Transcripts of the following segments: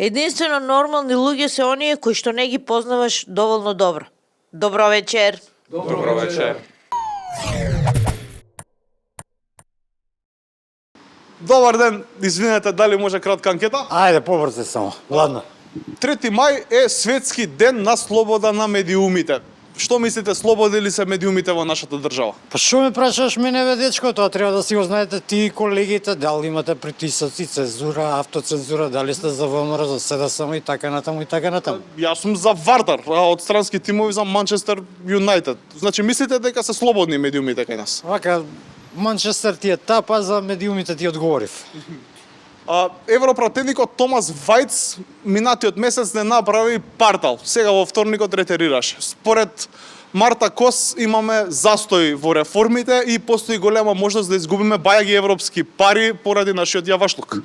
Единствено нормални луѓе се оние кои што не ги познаваш доволно добро. Добро вечер. Добро вечер. Добар ден, извинете, дали може кратка анкета? Ајде, побрзо само. Ладно. 3 мај е светски ден на слобода на медиумите. Што мислите, слободни ли се медиумите во нашата држава? Па што ме прашаш мене, бе, дечко? Тоа треба да си го знаете ти и колегите, дали имате притисоци, цензура, автоцензура, дали сте за ВМРО, за СДСМ и така натаму и така натаму. Јас сум за Вардар, а од странски тимови за Манчестер Юнайтед. Значи, мислите дека се слободни медиумите кај нас? Вака, Манчестер ти е тапа, за медиумите ти одговорив. Европратеникот Томас Вајц минатиот месец не направи партал. Сега во вторникот ретерираше. Според Марта Кос имаме застој во реформите и постои голема можност да изгубиме бајаги европски пари поради нашиот јавашлук.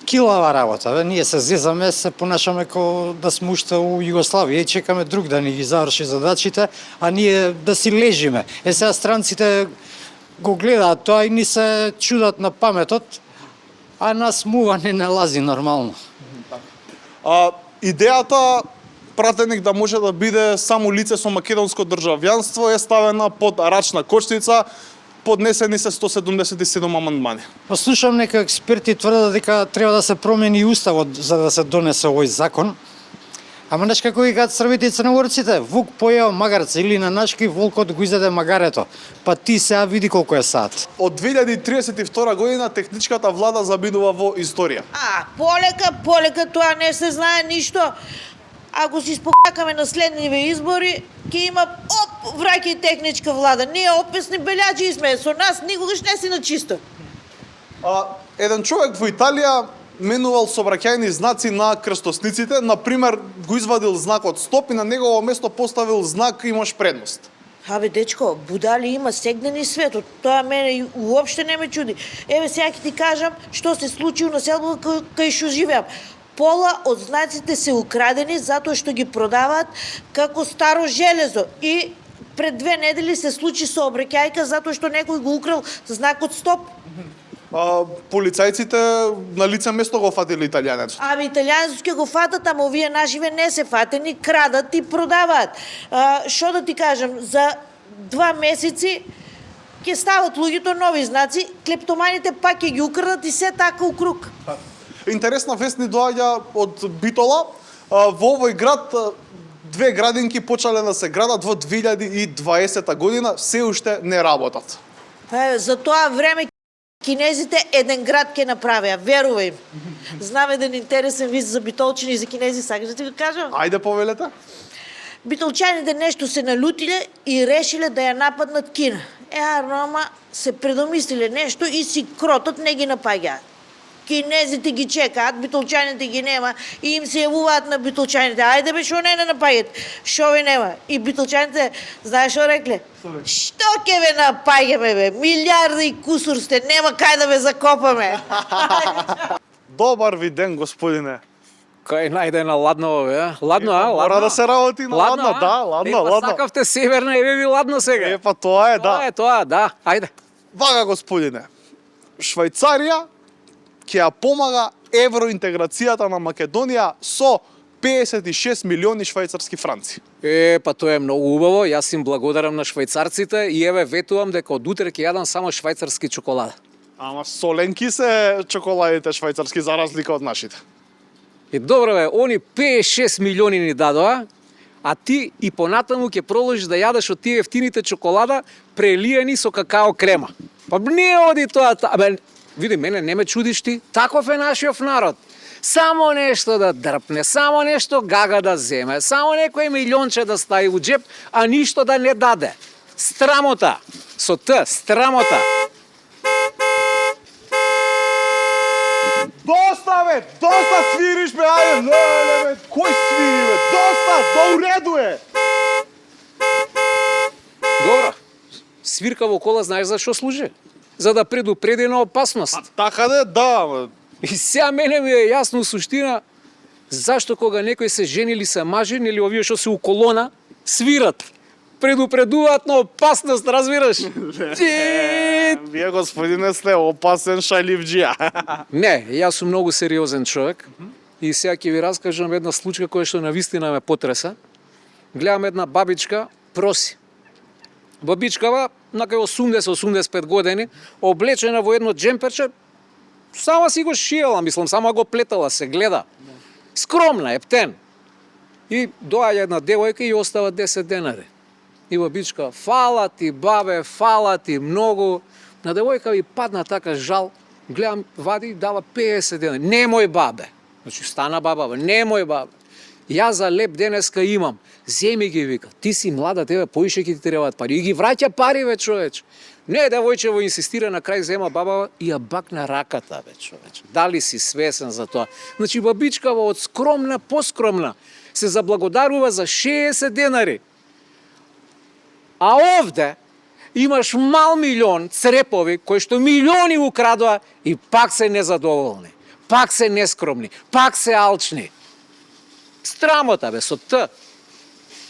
Килава работа, бе. Ние се зезаме, се понашаме како да сме уште у Југославија и чекаме друг да ни ги заврши задачите, а ние да си лежиме. Сега странците го гледаат тоа и ни се чудат на паметот, а нас мува не налази нормално. Идејата пратеник да може да биде само лице со македонско државјанство е ставена под рачна кочница, поднесени се 177 амандмани. Па слушам нека експерти тврдат дека треба да се промени уставот за да се донесе овој закон. Ама знаеш како ги кажат србите и црногорците? Вук појао магарце или на нашки волкот го изеде магарето. Па ти сега види колку е саат. Од 2032 година техничката влада забидува во историја. Полека, тоа не се знае ништо. Ако си спокакаме на следниве избори, ќе има враќај техничка влада. Ние опесни белјаджи сме, со нас никогаш не си на чисто. Еден човек во Италија менувал сообраќајни знаци на крстосниците, например, го извадил знакот стоп и на негово место поставил знак имаш предност. Абе, дечко, будали има сегнени светот. Тоа мене уопште не ме чуди. Еве сега ќе ти кажам што се случи на селото кај што живеам. Пола од знаците се украдени затоа што ги продаваат како старо железо и пред 2 недели се случи сообраќајка затоа што некој го украл знакот стоп. Полицајците на лице место го фатили италијанецот. Ами италијанецот ќе го фатат, ама овие нашиве не се фатени, крадат и продаваат. Што да ти кажам, за 2 месеци ќе стават луѓето нови знаци, клептоманите пак ќе ги украдат и се така у круг. Интересна вест ни доаѓа од Битола. Во овој град 2 градинки почнале да се градат во 2020 година, се уште не работат. За тоа време кинезите еден град ќе направеа, верувај им. Знам еден интересен вист за битолчани и за кинези, сакаш да ти го кажам? Ајде повелете. Битолчаните нешто се налутиле и решиле да ја нападнат Кина. Ама се предомислиле нешто и си кротот не ги напаѓаат. Кинезите ги чекаат, битолчаните ги нема и им се јавуваат на битолчаните. Ајде бе, шо не напаѓат? Шо ви нема? И битолчаните, знаеш што рекле? Што ќе ве напаѓаме бе? Милиарди и кусур сте, нема кај да ве закопаме. Добар ви ден, господине. Кај најде на ладно, бе? Ладно, а? Мора да се работи на ладно, да, ладно, ладно. Сакавте северна, еве ви ладно сега. Па тоа е, да. Тоа, да. Ајде. Вага, господине. Швајцарија ќе ја помага евроинтеграцијата на Македонија со 56 милиони швајцарски франци. Па тоа е многу убаво. Јас им благодарам на швајцарците и еве ветувам дека од утре ќе јадам само швајцарски чоколада. Ама соленки се чоколадите швајцарски за разлика од нашите. Добро бе, они 56 милиони ни дадоа, а ти и понатаму ќе продолжиш да јадеш од тие ефтините чоколада прелиени со какао крема. Па не оди тоа, абе, види, мене не ме чудиш ти, таков е нашиот народ. Само нешто да дрпне, само нешто гага да земе, само некој милионче да стави у джеп, а ништо да не даде. Страмота, со Т, страмота. Доста бе, доста свириш бе, ајде, леле бе, кој свири бе, доста, до уреду е. Добро, свирка во кола знаеш за што служи? За да предупреди на опасност. Така да, И сега мене ми е јасно суштина зашто кога некој се жени или се мажи, или овие што се у колона, свират. Предупредуваат на опасност, разбираш? Вие, господине, сте опасен шаливџија. Не, јас сум многу сериозен човек И сега ќе ви раскажам една случка која што навистина ме потреса. Гледам една бабичка проси. Бабичкава на кај 80-85 години, облечена во едно джемперче, сама си го шиела, мислам, сама го плетала, се гледа. Скромна, ептен. И доаѓа една девојка и остава 10 денари. И бабичка, фала ти, бабе, фала ти многу. На девојка ви падна така жал, гледам, вади и дава 50 денари. Немој, бабе. Значи, стана баба, немој, бабе. Јас за леп денеска имам. Земи ги, вика. Ти си млада, тебе поише ќе ти требаат пари. И ги враќа пари, бе, човеч. Не, девојчево инсистира, на крај зема баба и ја бакна раката, бе, човеч. Дали си свесен за тоа? Значи, бабичкава од скромна, поскромна, се заблагодарува за 60 денари. А овде имаш мал милион црепови кои што милиони украдоа и пак се незадоволни, пак се нескромни, пак се алчни. Страмота, бе, со Т.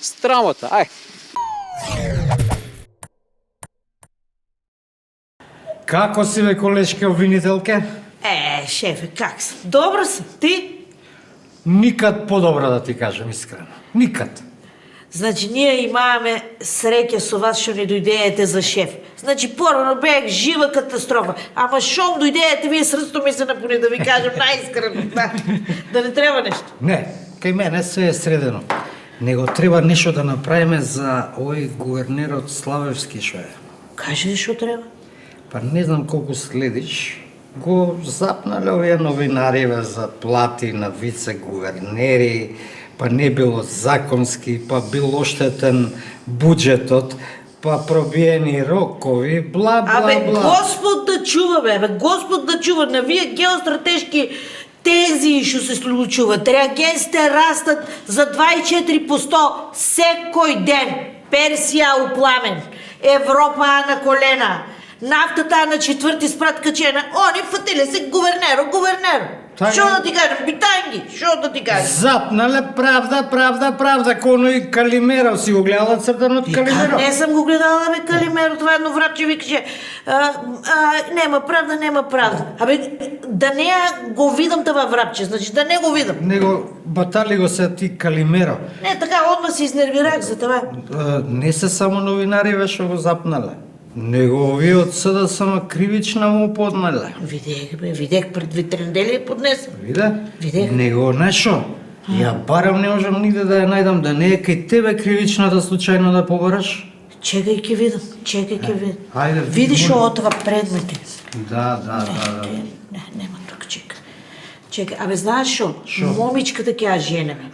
Страмота, ај. Како си, бе, колешка обвинителке? Шефе, как си? Добро си, ти? Никад подобро, да ти кажам искрено. Никад. Значи, ние имаме среќа со вас што не дојдеете за шеф. Значи, порано бех жива катастрофа. Ама шом дојдеете, вие срцето ми се напуни, да ви кажам најискрено. Да не треба нешто. Не, кај мене се е средено. Него треба нешто да направиме за овој гувернерот Славевски што е. Кажи што треба? Па не знам колку следиш, го запнале овие новинари за плати на вице-гувернери, па не било законски, па бил оштетен буџетот, па пробиени рокови, бла, бла, Абе, бла. Господ да чува, бе, Господ да чува. На вие геостратешки тези што се случуват. Реагенсите растат за 24% секој ден. Персија у пламен, Европа на колена, нафтата на четврти спрат качена. Они фатиле се гувернеро. Така. Што да ти кажам, битанги, што да ти кажам? Запнале правда, кој Калимеров си го гледала цртанот Калимеров? Не съм го гледала, бе, Калимеро, това едно врапче викаше, нема правда. Абе, да не ја го видам това врапче, значи да не го видам. Него батали го се ти Калимеров. Не, така, одма се изнервирах за това. Не се само новинари ве што го запнале. Него овие од СДСМ кривична му поднале. Видех пред 2-3 недели поднесам. Видех. Него нешо. Ја барам не можам нигде да ја најдам, да не е кај тебе кривичната случајно да побараш. Чекај ке видам. Ајде, Види шо отва предмети. Да. Не, нема тук, чекай. Абе, знаеш шо? Момичката ќе ја женеме.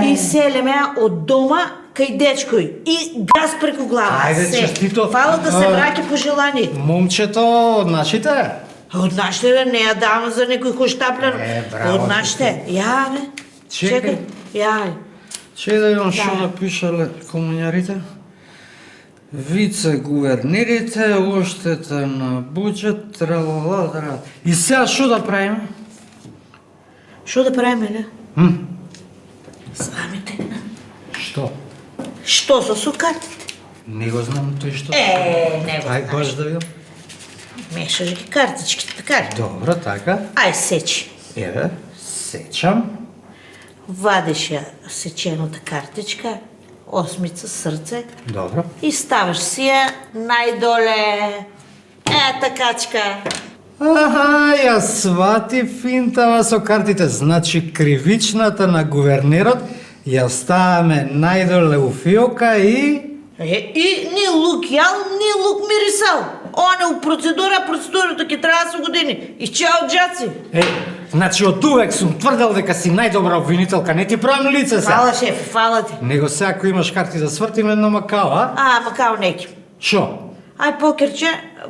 И селеме од дома кај дечкој. И газ преку глава. Ајде, честито. Фала да се враќа по желание. Момчето од нашите? Од нашите, бе, не ја давам за некој хоштаплян. браво, Од нашите. Ја, бе. Чекај. Ја. Че да имам шо напишале комуњарите? Вице-гувернерите, оштета на буџет, тралала. И сега шо да правиме? Што да правиме, ле? Самите. Што? Што со картите? Не го знам тој што. Не го Ај, баш да видам. Мешаш ги картичките, така ли? Добро, така. Ај, сечи. Еве, сечам. Вадиш ја сечената картичка, осмица, срце, Добро. и ставаш си ја најдоле. Такачка. Аха, ја свати финтава со картите. Значи, кривичната на гувернерот ја ставаме најдоле у фиока и... И ни лук јал, ни лук мирисал. Оне у процедурата ќе трае со години. И чао джаци. Значи, од увек сум тврдел дека си најдобра обвинителка, не ти правам лице се. Фала, шеф, фала ти. Него сега ако имаш карти да свртим едно макао, а? Макао неки. Шо? Ај, покерче,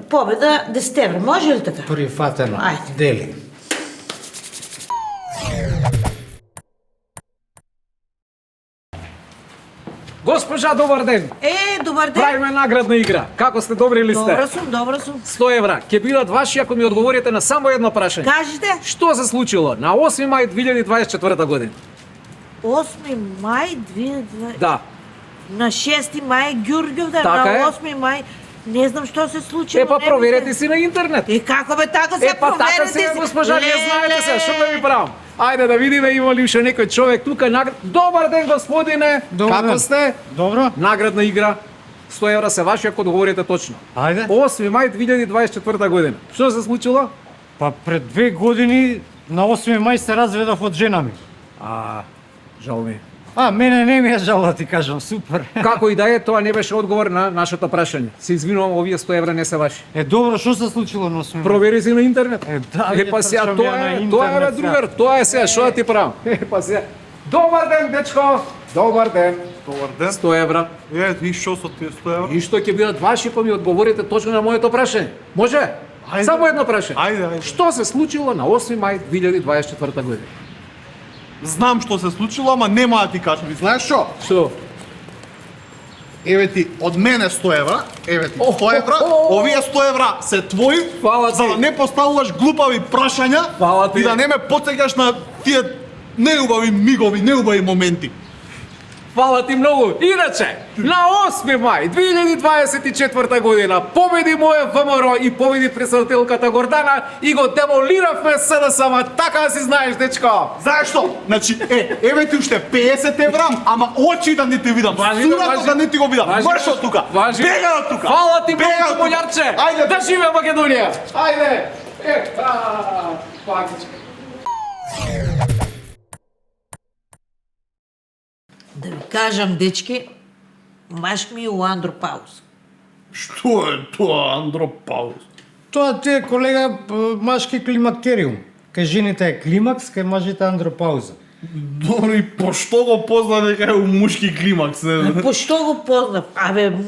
победа 10 евра, може ли така? Прифатено. Ајде. Дели. Госпожа, добар ден. Добар ден. Правиме наградна игра. Како сте, добри ли сте? Добро сум. 100 евра. Ќе бидат ваши ако ми одговорите на само едно прашање. Кажете. Што се случило на 8 мај 2024 година? 8 мај 2020. Да. На 6 мај Ѓурѓов ден, Така на е. 8 мај Не знам што се случило. Па проверете си на интернет. И како бе така се Па така проверете се, си? госпожа, не Леле. знаете се, што да ви правам? Ајде да видиме има ли уште некој човек тука. Добар ден, господине. Добар Како ден. сте? Добро. Наградна игра. 100 евра се ваши ако договорите точно. Ајде. 8 мај 2024 година. Што се случило? Па пред 2 години на 8 мај се разведов од жена ми. Жал ми. Мене не ми е жал да ти кажам, супер. Како и да е, тоа не беше одговор на нашето прашање. Се извинувам, овие 100 евра не се ваши. Добро, што се случило на 8 мај? Провери си на интернет. Да, Па сега трчам тоа ја на е, интернет тоа е бе, сега. другар, тоа е сега, што да ти правам? Па сега. Добар ден, дечко. Добар ден. Добар ден. 100 евра. И што со тие 100 евра? И што ќе бидат ваши, па ми одговорите точно на моето прашање. Може? Ајде. Само едно прашање. Ајде. Што се случило на 8 мај 2024 година? Знам што се случило, ама нема да ти кажам. И знаеш што? Што? Еве ти од мене 100 евра, еве ти 100 евра, овие 100 евра се твои, Фала ти. за да не поставуваш глупави прашања Фала ти. и да не ме потсеќаш на тие неубави мигови, неубави моменти. Фала ти многу. Иначе, на 8 мај 2024 година победи моја ВМРО и победи председателката Гордана и го демолиравме СДСМ, така да си знаеш, дечко. Знаеш што? Значи, еве ти уште 50 евра, ама очи да не те видам, сурато да не ти го видам. Марш од тука. Важи. Бега од тука. Фала ти Бега многу, од тука. Бојарче. Ајде. Да живе Македонија. Ајде. Пакичка. Да ви кажам, дечки, маш ми у андропауз. Што е тоа андропауз? Тоа ти е, колега, машки климактериум. Кај жените е климакс, кај мажите андропауза. Дори по што го позна дека е у мушки климакс, не знам. По што го познав?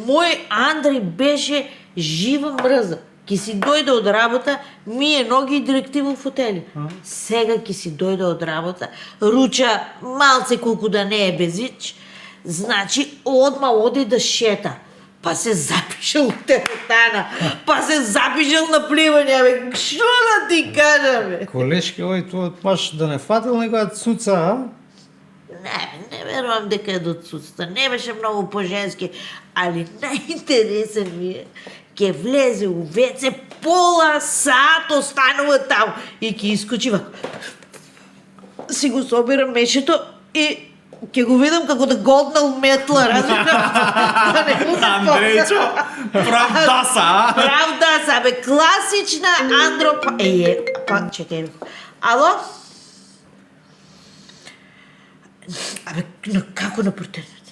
Мој Андри беше жива мрза. Ки си дојде од работа, мие ноги и директива у фотели. Сега ки си дојде од работа, руча малце колку да не е безич, значи одма оди да шета. Па се запишал у теретана, па се запишал на пливање, бе. Што да ти кажам, бе? Колешки, ој тоа маш да не фатил него од цуца, а? Не верувам дека е до цуцата. Не беше многу по-женски, али најинтересен ми е ќе влезе у веце, пола сат останува таму и ќе искочи вако. Си го собирам мешето и ќе го видам како да годнал метла, разбираш? Андрејчо, прав даса, а? Правда са, бе, класична андропа... па, чекај. Ало? Како на интернет?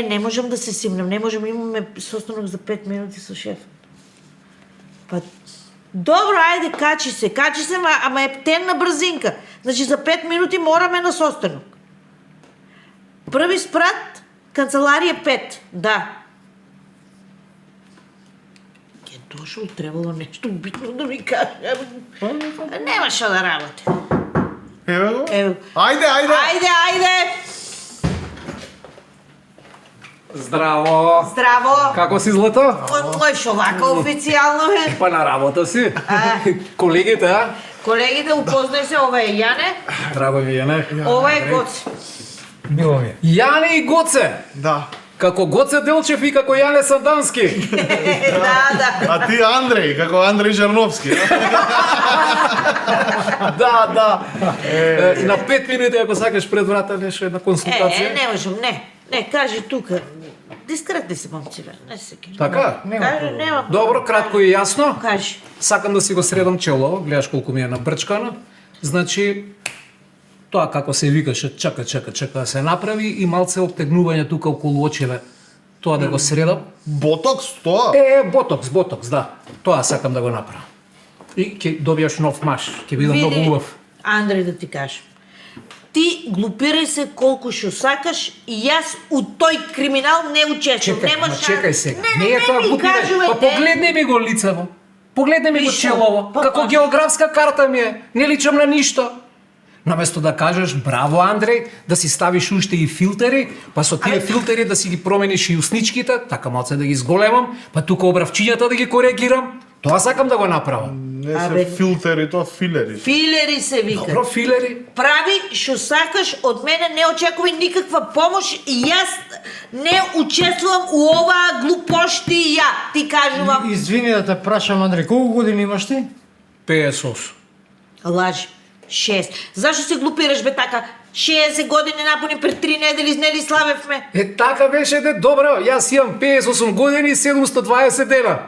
Не можам да се симнам, не можам, имаме состанок за 5 минути со шеф. Па, добро, ајде, качи се, ама е птенна брзинка. Значи, за 5 минути мораме на состанок. Први спрат, канцеларија 5, да. Ке дошол, требало нешто битно да ми каже. Нема шо да работи. Еве го. Ево. Ајде. Здраво. Здраво. Како си, злато? Мој шо вака официјално е. Па на работа си. Колегите, а? Колегите, упознај се, ова е Јане, Здраво ви, Јане. ова е Гоце. Мило ми е. Јане и Гоце. Да. Како Гоце Делчев и како Јане Сандански. Да. А ти Андреј, како Андреј Жарновски. Да. И на 5 минути, ако сакаш пред врата, нешто една консултација. Не можам, не, кажи тука. Дискретни се, момци, бе, не се кери. Така? Кажи, нема. Добро, кратко и јасно. Кажи. Сакам да си го средам чело, гледаш колку ми е набрчкано. Значи, тоа како се викаше, чака да се направи и малце обтегнување тука околу очеве. Тоа да го средам. Ботокс, тоа? Ботокс, да. Тоа сакам да го направам. И ќе добиеш нов маш, ќе биде многу убав. Андреј, да ти кажам. Ти глупирај се колку шо сакаш и јас у тој криминал не учествувам. Чекај сега. Не е тоа ми глупирање. кажувајте. Па погледни ми го лицево. Погледни ми го Вишо, челово. па Како па. географска карта ми е. Не личам на ништо. Наместо да кажеш браво Андреј, да си ставиш уште и филтери, па со тие филтери да си ги промениш и усничките, така малце да ги зголемам, па тука обравчињата да ги коригирам. Тоа сакам да го направам. Не Абе, се филтери, тоа филери. Филери се вика. Добро, филери. Прави што сакаш, од мене не очекувај никаква помош и јас не учествувам у оваа глупошти ја, ти кажувам. Извини да те прашам, Андреј, колку години имаш ти? 58. Лажи. 6. Зашо се глупираш бе така? 60 години напуни пред 3 недели, нели славевме? Така беше, добро, јас имам 58 години и 720 дена.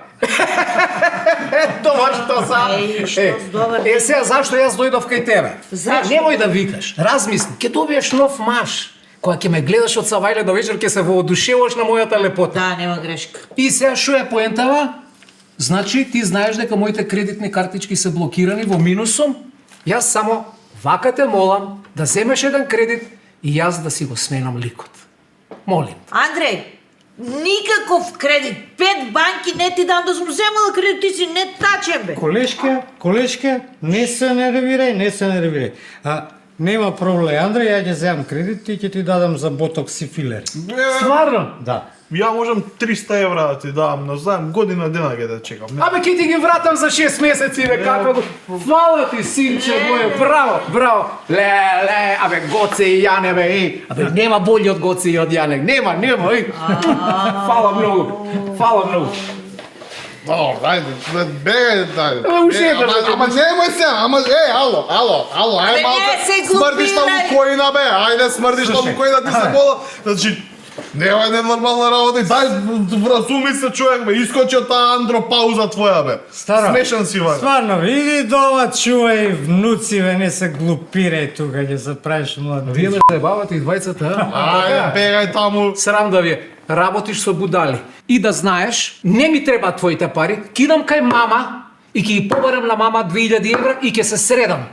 Тоа што са. Што добар. Сега зашто јас дојдов кај тебе? Зашто? Немој да викаш, размисли, ќе добиеш нов маж. Кога ќе ме гледаш од савајле до вечер, ќе се воодушевуваш на мојата лепота. Да, нема грешка. И сега што е поентава? Значи ти знаеш дека моите кредитни картички се блокирани во минусом. Јас само вака те молам да земеш еден кредит и јас да си го сменам ликот. Молим. Андреј, никаков кредит. 5 банки не ти дам да сум земала кредит, ти си не тачен бе. Колешке, не се нервирај. Нема проблем, Андреј, ја ќе земам кредит и ќе ти дадам за ботокс и филери. Стварно? Да. Ја можам 300 евра да ти дам, но знаем година дена ќе да чекам. Абе, ќе ти ги вратам за 6 месеци, бе, какво го... Фала ти, синче моје, браво. Ле, абе, Гоце и Јане, бе, еј. Абе, нема бољи од Гоце и од Јане, нема, еј. Фала многу. Ајде, бегај, дај. Уште еден. Ама немој се, ало, Абе, не се смрдиш на глупирај. Вукоина, бе, ајде смрдиш на Вукоина, ти се бола. Значи, нема ненормална работа, дај, вразуми се човек, бе, искочи од таа андропауза твоја, бе. Стара. Смешан си, бе. Стварно, иди дома, чувај внуци, бе, не се глупирај тука, ќе се правиш млад. Вие ме заебавате и двајцата, а? Ајде, бегај таму. Срам да ви е. Работиш со будали. И да знаеш, не ми треба твоите пари, кидам кај мама и ќе ги побарам на мама 2000 евра и ќе се средам.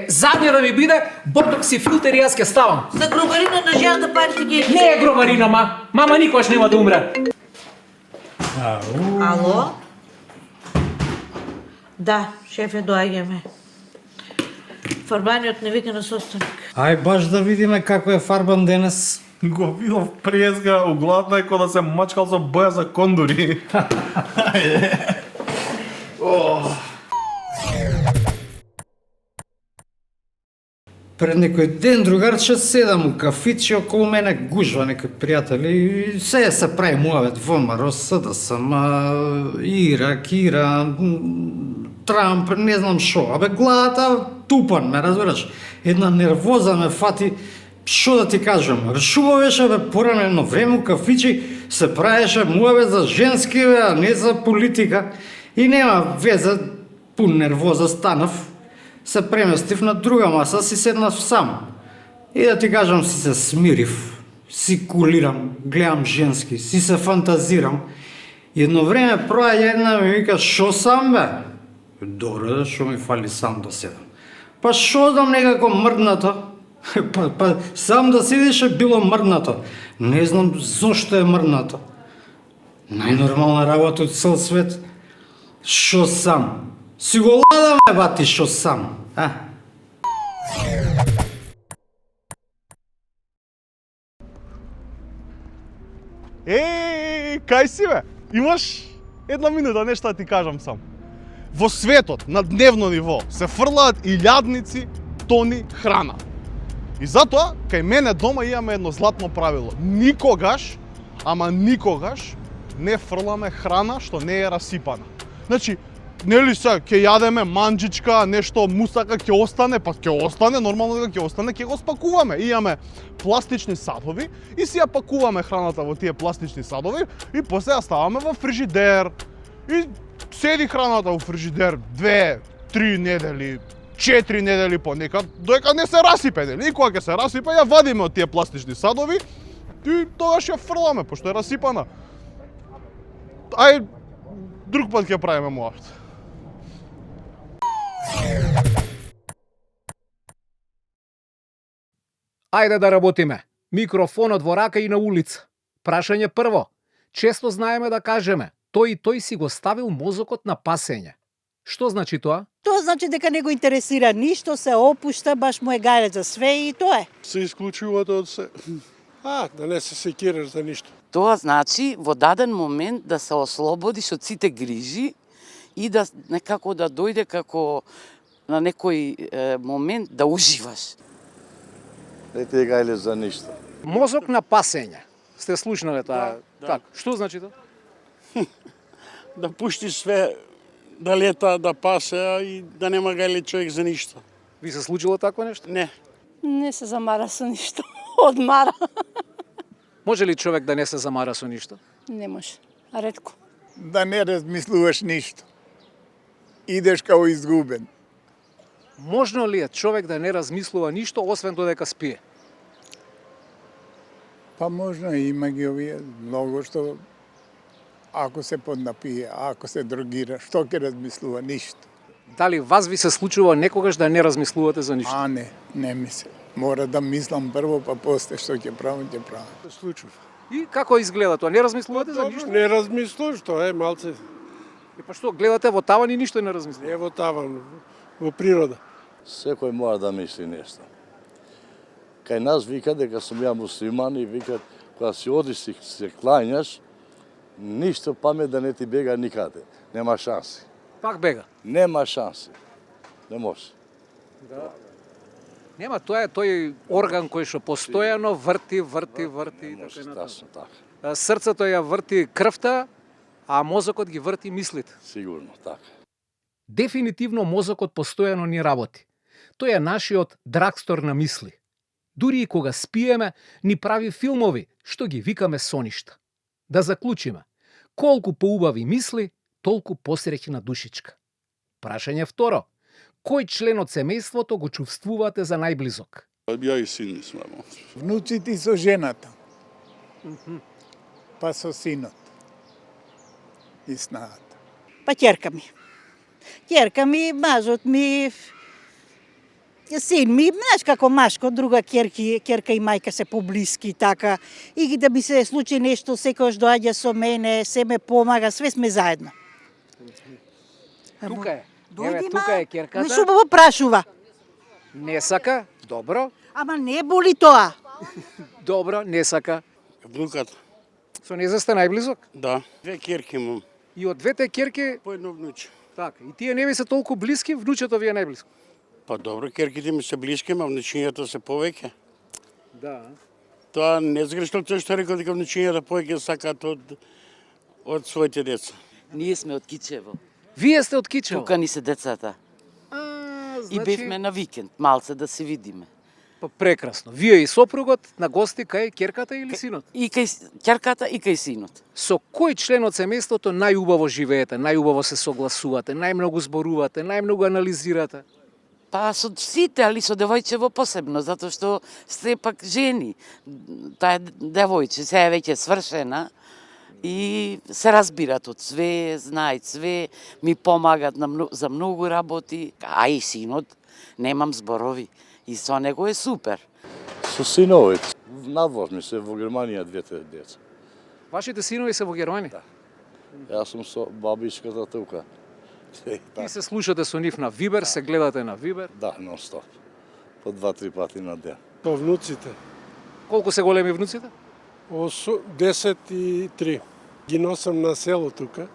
Задње да ми биде, ботокс и филтер и јас ќе ставам. За грубарина на жената парите ги... Не е гробарина, мама никош нема да умре. Ало? Да, шефе, доаѓаме. Фарбаниот не вика на состаник. Ај баш да видиме како е фарбан денес. Го видов презга, углавна е кода се мачкал со боја за кондури. Пред некој ден другарче седам у кафиче, околу мене гужва некои пријатели и се прави муавет ВМРО, СДСМ, Ирак, Трамп, не знам шо. Абе главата тупан ме, разбираш. Една нервоза ме фати. Шо да ти кажам, решуваше бе порано едно време у кафичи, се правеше муавет за женски бе, а не за политика. И нема веза, пун нервоза станав. Се преместив на друга маса, си седнав сам. И да ти кажам, си се смирив, си кулирам, гледам женски, си се фантазирам. И едно време проаѓа една ми вика, шо сам бе? Добре, шо ми фали сам да седам. Па шо дам некако мрднато? Па сам да седеше било мрднато. Не знам зошто е мрднато. Најнормална работа од цел свет. Шо сам? Си го ладаме, бати, шо сам, а? Кај си, бе? Имаш една минута, нешто да ти кажам сам. Во светот, на дневно ниво, се фрлаат илјадници тони храна. И затоа, кај мене дома имаме едно златно правило. Никогаш, ама никогаш, не фрламе храна што не е расипана. Значи, нели се, ќе јадеме манџичка, нешто мусака ќе остане, па ќе остане, нормално дека ќе остане, ќе го спакуваме. Имаме пластични садови и си ја пакуваме храната во тие пластични садови и после ја ставаме во фрижидер. И седи храната во фрижидер 2, 3 недели, 4 недели понекад, доека не се расипе, нели? И кога ќе се расипе, ја вадиме од тие пластични садови и тогаш ја фрламе, пошто е расипана. Ај, друг пат ќе правиме муавет. Ајде да работиме. Микрофонот во рака и на улица. Прашање прво. Често знаеме да кажеме, тој и тој си го ставил мозокот на пасење. Што значи тоа? Тоа значи дека не го интересира ништо, се опушта, баш му е гајле за све и тоа е. Се исклучуваат од се. Да не се секираш за ништо. Тоа значи во даден момент да се ослободиш од сите грижи и да некако да дојде како на некој момент да уживаш. Не ти гајле за ништо. Мозок на пасење. Сте слушнале таа? Да. Така. Што значи тоа? Да пушти све да лета, да пасе и да нема гајле човек за ништо. Ви се случило такво нешто? Не. Не се замара со ништо. Одмара. Може ли човек да не се замара со ништо? Не може. Ретко. Да не размислуваш ништо. Идеш као изгубен. Можно ли е човек да не размислува ништо, освен додека спие? Па можно има ги овие многу што ако се поднапие, ако се дрогира, што ќе размислува ништо. Дали вас ви се случува некогаш да не размислувате за ништо? А не ми се. Мора да мислам прво, па после што ќе правам, ќе правам. Случува. И како изгледа тоа? Не размислувате за ништо? Не размислуваш, тоа е малце. И па што, гледате во таван и ништо не размислувате? Не во таван, во природа. Секој мора да мисли нешто. Кај нас викат дека сум ја муслиман и викат кога си одиш се клањаш, ништо памет да не ти бега никаде. Нема шанси. Пак бега. Нема шанси. Не може. Нема, тоа е тој орган кој што постојано врти. Не може, тасно така. Срцето ја врти крвта, а мозокот ги врти мислите. Сигурно така. Дефинитивно мозокот постојано ни работи. Тој е нашиот драгстор на мисли. Дури и кога спиеме, ни прави филмови, што ги викаме соништа. Да заклучиме. Колку поубави мисли, толку посреќна душичка. Прашање второ. Кој член од семејството го чувствувате за најблизок? Ја и син ми сме. Внуците со жената. Па со синот. И снаата. Па ќерка ми. Ќерка ми, мажот ми, син ми, знаеш како машко, друга ќерка и мајка се поблиски, така. И да ми се случи нешто, секојаш доаѓа со мене, се ме помага, све сме заедно. Тука е. Дојди, тука е ќерката. Ми убаво прашува. Не сака? Добро. Ама не боли тоа. Добро, не сака. Внуката. Со неза сте најблизок? Да. Две керки имам. И од двете ќерки, По едно внуче. така, и тие не ви се толку блиски, внучето ви е најблиско. Па добро, керките ми се блиски, ма внучињата се повеќе. Да. Тоа не згрешно тој што рекол дека внучињата повеќе сакаат од своите деца. Ние сме од Кичево. Вие сте од Кичево? Тука ни се децата. И бевме на викенд, малце да се видиме. Па прекрасно. Вие и сопругот на гости кај ќерката или синот? И кај ќерката и кај синот. Со кој член од семејството најубаво живеете, најубаво се согласувате, најмногу зборувате, најмногу анализирате? Па со сите, али со девојчево посебно, затоа што сте пак жени. Таа девојче се е веќе свршена и се разбират од све, знаат све, ми помагат за многу работи, а и синот, немам зборови. И со него е супер. Со синовите. Надвор ми се во Германија двете деца. Вашите синови се во Германија? Јас сум со бабичката тука. Ти се слушате со нив на Вибер, се гледате на Вибер. Да, нон-стоп. По 2-3 пати на ден. По внуците. Колку се големи внуците? 10 и 3. Ги носам на село тука,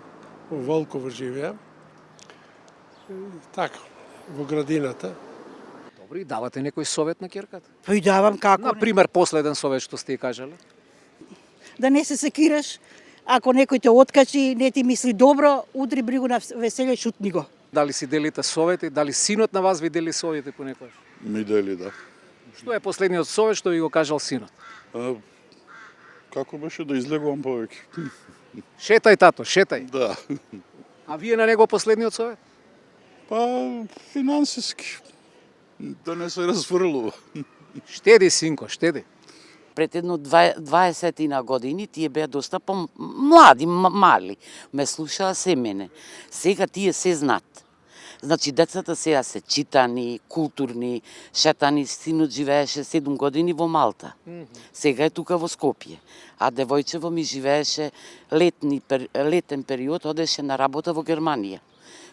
во Волково живеам. Така, во градината. Добри, давате некој совет на ќерката? Па и давам како. Например, последен совет што сте ја кажале? Да не се секираш, ако некој те откачи, не ти мисли добро, удри бригу на веселе, шутни го. Дали си делите совети, дали синот на вас ви дели совети понекогаш? Ми дели, да. Што е последниот совет што ви го кажал синот? Како беше да излегувам повеќе? Шетај, тато, шетај. Да. А вие на него последниот совет? Па, финансиски. Да не се разврлува. Штеди, синко, штеди. Пред едно 20 на години тие беа доста млади, мали. Ме слушаа се мене. Сега тие се знат. Значи, децата сега се читани, културни, шетани. Синот живееше 7 години во Малта. Сега е тука во Скопје. А девојчево ми живееше летен период, одеше на работа во Германија.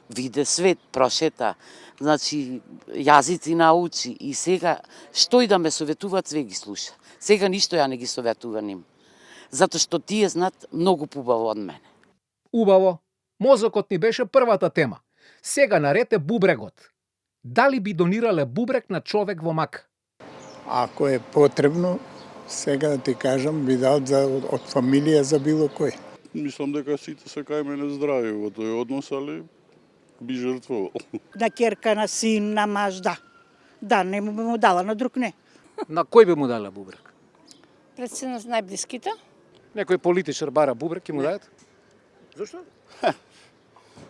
Виде свет, прошета, значи, јазици научи. И сега, што и да ме советуваат, све ги слуша. Сега ништо ја не ги советува ним. Затоа што тие знаат многу побаво од мене. Убаво. Мозокот ни беше првата тема. Сега наред е бубрегот. Дали би донирале бубрег на човек во мак? Ако е потребно, сега да ти кажам, би дал од фамилија за било кој. Мислам дека сите се кај мене здрави во тој однос, али би жртвувал. На керка, на син, на маж, да. Да, не му дала, на друг не. На кој би му дала бубрег? Председно с најблиските. Некој политичар бара бубрег и му дајат? Зошто?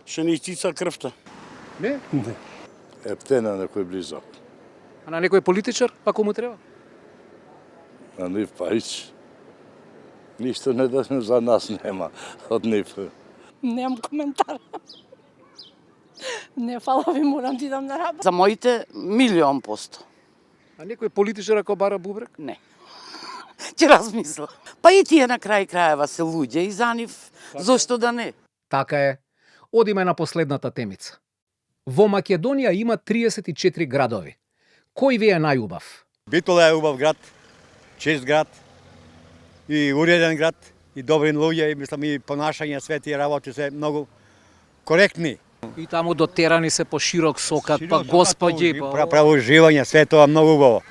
Ще ни цица крвта. Не? Ептена некој близок. А на некој политичар, ако му треба? На нив Пајч. Ништо не да за нас нема од нив. Немам коментар. Не, фала ви, морам да идам на работа. За моите 1,000,000%. А некој политичар ако бара бубрег? Не. Ќе размисла. Па и тие на крај крајева се луѓе и за нив, зошто да не? Така е. Одиме на последната темица. Во Македонија има 34 градови. Кој ви е најубав? Битола е убав град, чист град и уреден град и добри луѓе и мислам и понашање свет и работи се многу коректни. И таму дотерани се по широк сокат, па господи, Право живање, све тоа многу убаво.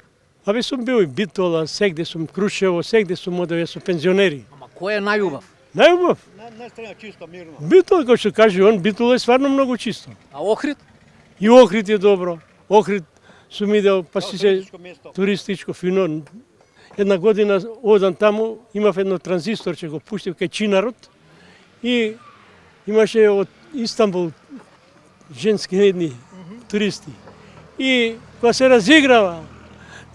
Абе сум бил и Битола, сегде сум Крушево, сегде сум одеве со пензионери. Ама кој е најубав? Најубав. Најстрана чисто, мирно. Битола, како што каже он, Битола е стварно многу чисто. А Охрид? И Охрид е добро. Охрид сум идел, па си се туристичко фино. Една година одам таму, имав едно транзисторче, го пуштив кај Чинарот и имаше од Истанбул женски едни туристи. И кога се разиграва,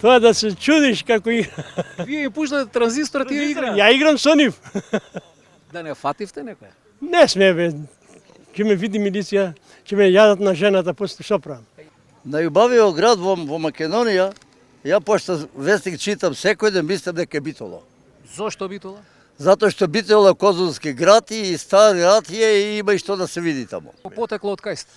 тоа да се чудиш како игра. Вие им пуштате транзистор, тие играат. Ја играм со нив. Да не фативте некој? Не сме, бе. Ќе ме види милиција, ќе ме јадат на жената, после што правам? Најубавиот град во Македонија, ја пошто вестник читам секој ден, мислам дека е Битола. Зошто Битола? Затоа што Битола е козунски град и стар град е и има и што да се види таму. По потекло од кај сте?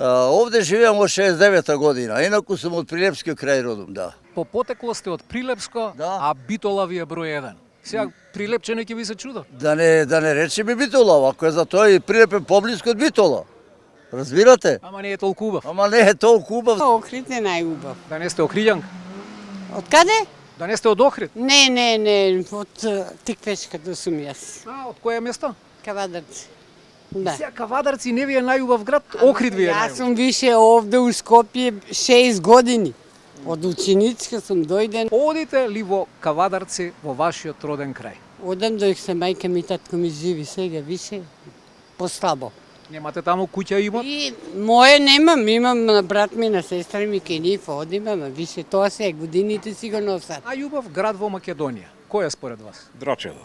Овде живеам од 69-та година, инаку сум од Прилепскиот крај родом, да. По потекло сте од Прилепско, Да. а Битола ви е број 1. Сега Прилепчене ќе ви се чудат. Да не речеме Битола, ако е за тоа и Прилеп е поблиско од Битола. Разбирате? Ама не е толку убав. Ама не е толку убав. Охрид е најубав. Да не сте охриѓанка? Од каде? Да не сте од Охрид? Не, од Тиквечката сум јас. А, од која место? Кавадарци. Да. Сега Кавадарци не ви е најубав град, Охрид ви е Јас најубав. сум више овде у Скопје 6 години. Од ученичка сум дојден. Одите ли во Кавадарци во вашиот роден крај? Одам дојх се мајка ми, татко ми живи сега више послабо. Немате таму куќа имот? И моје немам, имам на брат ми, на сестра ми, ке нив одим, ама више тоа се годините си го носат. Најубав град во Македонија. Кој е според вас? Драчево.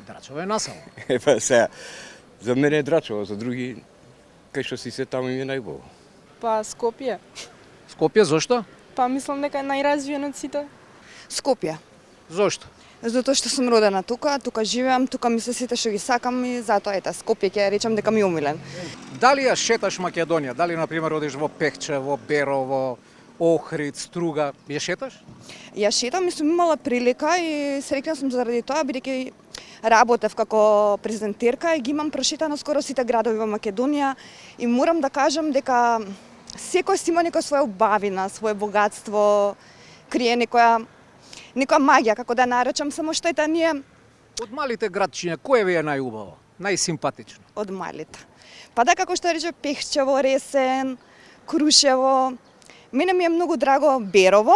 Драчево е насал. Па сега, за мене е Драчево, за други, кај што си се таму им е најубаво. Па Скопје. Скопје зошто? Па мислам дека е најразвиен од сите. Скопје. Зошто? Затоа што сум родена тука, тука живеам, тука ми се сите што ги сакам и затоа ета Скопје ќе речам дека ми е омилен. Дали ја шеташ Македонија? Дали на пример одиш во Пехче, во Берово, Охрид, Струга, ја шеташ? Ја шетам и сум имала прилика и среќна сум заради тоа бидејќи работев како презентерка и ги имам прошетано скоро сите градови во Македонија и морам да кажам дека секој си има некоја своја убавина, свое богатство, крие некоја магија, како да наречам, само што ета ние Од малите градчиња, кој ви е најубаво? Најсимпатично? од малите. Па да, како што рече Пехчево, Ресен, Крушево, мене ми е многу драго Берово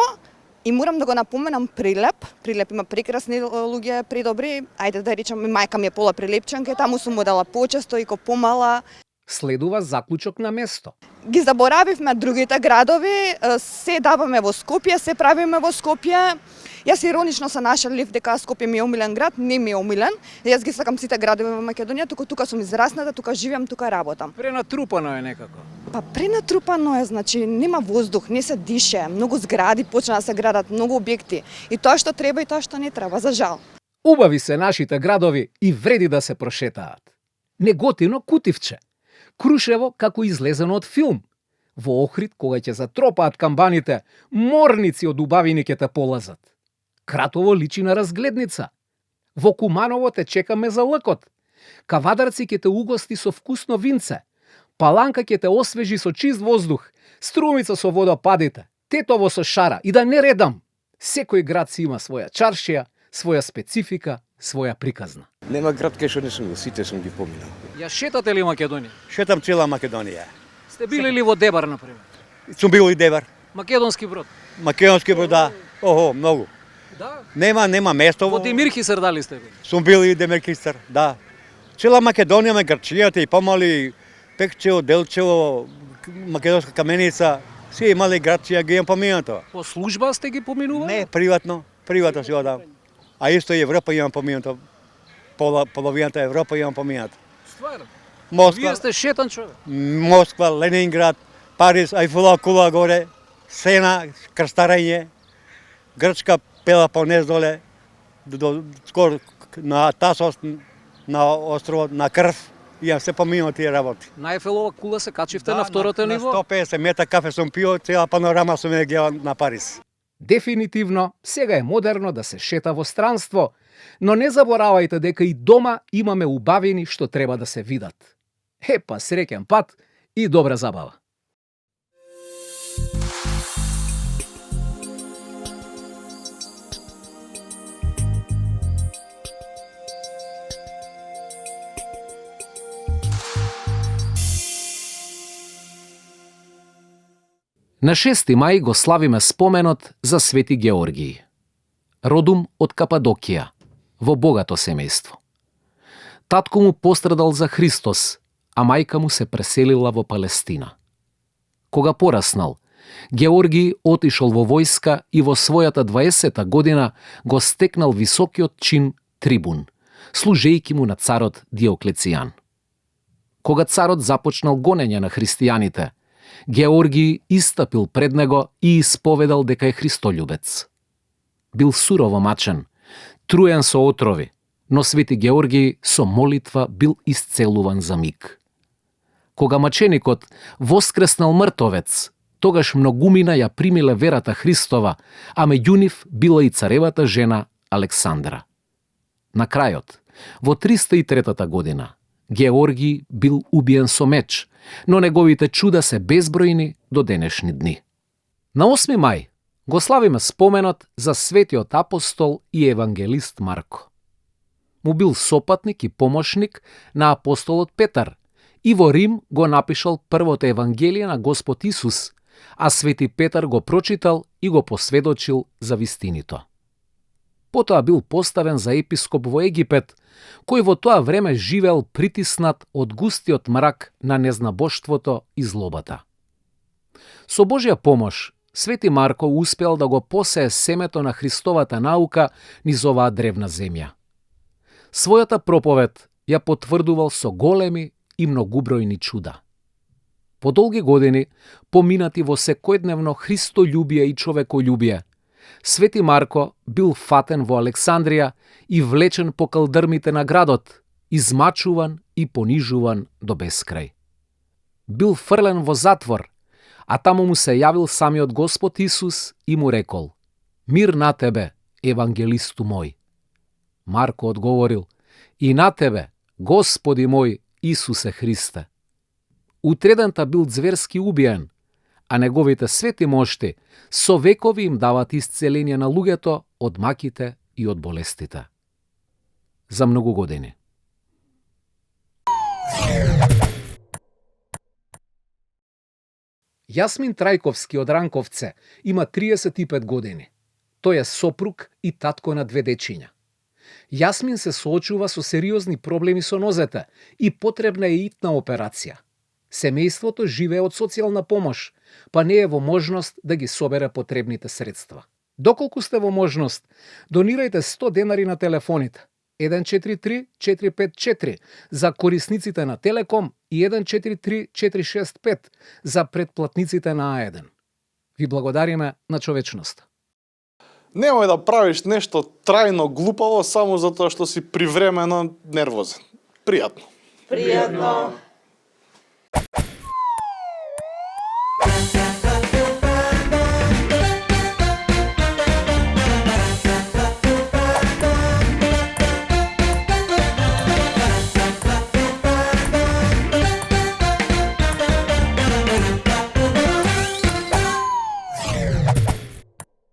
и морам да го напоменам Прилеп. Прилеп има прекрасни луѓе, предобри. Ајде да речам, мајка ми е пола прилепчанка, таму сум одела почесто и ко помала. Следува заклучок на место. Ги заборавивме другите градови, се даваме во Скопје, се правиме во Скопје. Јас иронично се нашалив дека Скопје ми е омилен град, не ми е омилен. Јас ги сакам сите градови во Македонија, тука сум израсната, тука живеам, тука работам. Пренатрупано е некако. Па пренатрупано е, значи нема воздух, не се дише, многу згради почна да се градат, многу објекти. И тоа што треба и тоа што не треба, за жал. Убави се нашите градови и вреди да се прошетаат. Неготино Кутивче. Крушево како излезено од филм. Во Охрид, кога ќе затропаат камбаните, морници од убавини ќе те полазат. Кратово личи на разгледница. Во Куманово те чекаме за лъкот. Кавадарци ќе те угости со вкусно винце. Паланка ќе те освежи со чист воздух. Струмица со водопадите. Тетово со шара. И да не редам. Секој град си има своја чаршија, своја специфика, своја приказна. Нема град кај што не сум, сите сум ги поминал. Ја шетате ли Македонија? Шетам цела Македонија. Сте били ли во Дебар, например? Сум бил и Девар. Македонски брод. Македонски брода. Охо, многу. Да. Нема место. Во Демирхисар дали сте били? Сум бил и Демирхисар, да. Цела Македонија, Грчијата и помали Пекчево, Делчево, Македонска каменица, си имали Грчија, ги имам поминато. По служба сте ги поминували? Не, приватно си одам. А исто и Европа имам поминато. Половината Европа имам поминато. Стварно? Москва. Вие сте шетан човек. Москва, Ленинград, Париз, Айфелова кула горе, Сена, крстарење, Грчка, Пелопонез доле, скоро на Тасос, на островот, на Крф, имам се поминал тие работи. На Ефелова кула се качивте на второто ниво? На 150 мета кафе сум пио, цела панорама сум ја гледал на Париз. Дефинитивно, сега е модерно да се шета во странство, но не заборавајте дека и дома имаме убавини што треба да се видат. Па среќен пат и добра забава. На 6 мај го славиме споменот за Свети Георгиј. Родум од Кападокија, во богато семејство. Татко му пострадал за Христос, а мајка му се преселила во Палестина. Кога пораснал, Георгиј отишол во војска и во својата 20-та година го стекнал високиот чин трибун, служејќи му на царот Диоклецијан. Кога царот започнал гонење на христијаните, Георгиј истапил пред него и исповедал дека е христолюбец. Бил сурово мачен, труен со отрови, но Свети Георгиј со молитва бил исцелуван за миг. Кога маченикот воскреснал мртовец, тогаш многумина ја примиле верата Христова, а меѓу нив била и царевата жена Александра. На крајот, во 303 година, Георгиј бил убиен со меч, но неговите чуда се безбројни до денешни дни. На 8 мај го славиме споменот за светиот апостол и евангелист Марко. Му бил сопатник и помошник на апостолот Петар и во Рим го напишал првото евангелие на Господ Исус, а Свети Петар го прочитал и го посведочил за вистинито. Потоа бил поставен за епископ во Египет, кој во тоа време живеел притиснат од густиот мрак на незнабоштвото и злобата. Со Божја помош, Свети Марко успел да го посее семето на Христовата наука низ оваа древна земја. Својата проповед ја потврдувал со големи и многубројни чуда. По долги години, поминати во секојдневно христолюбие и човеколюбие, Свети Марко бил фатен во Александрија и влечен по калдрмите на градот, измачуван и понижуван до бескрај. Бил фрлен во затвор, а таму му се јавил самиот Господ Исус и му рекол: "Мир на тебе, евангелисту мој." Марко одговорил: "И на тебе, Господи мој Исусе Христе." Утредента бил зверски убиен, а неговите свети мошти со векови им дават исцеление на луѓето од маките и од болестите. За многу години. Јасмин Трајковски од Ранковце има 35 години. Тој е сопруг и татко на 2 дечиња. Јасмин се соочува со сериозни проблеми со нозете и потребна е итна операција. Семејството живее од социјална помош, па не е во можност да ги собере потребните средства. Доколку сте во можност, донирајте 100 денари на телефоните 143-454 за корисниците на Телеком и 143-465 за предплатниците на А1. Ви благодариме на човечноста. Немој да правиш нешто трајно глупаво само затоа што си привремено нервозен. Пријатно. Пријатно.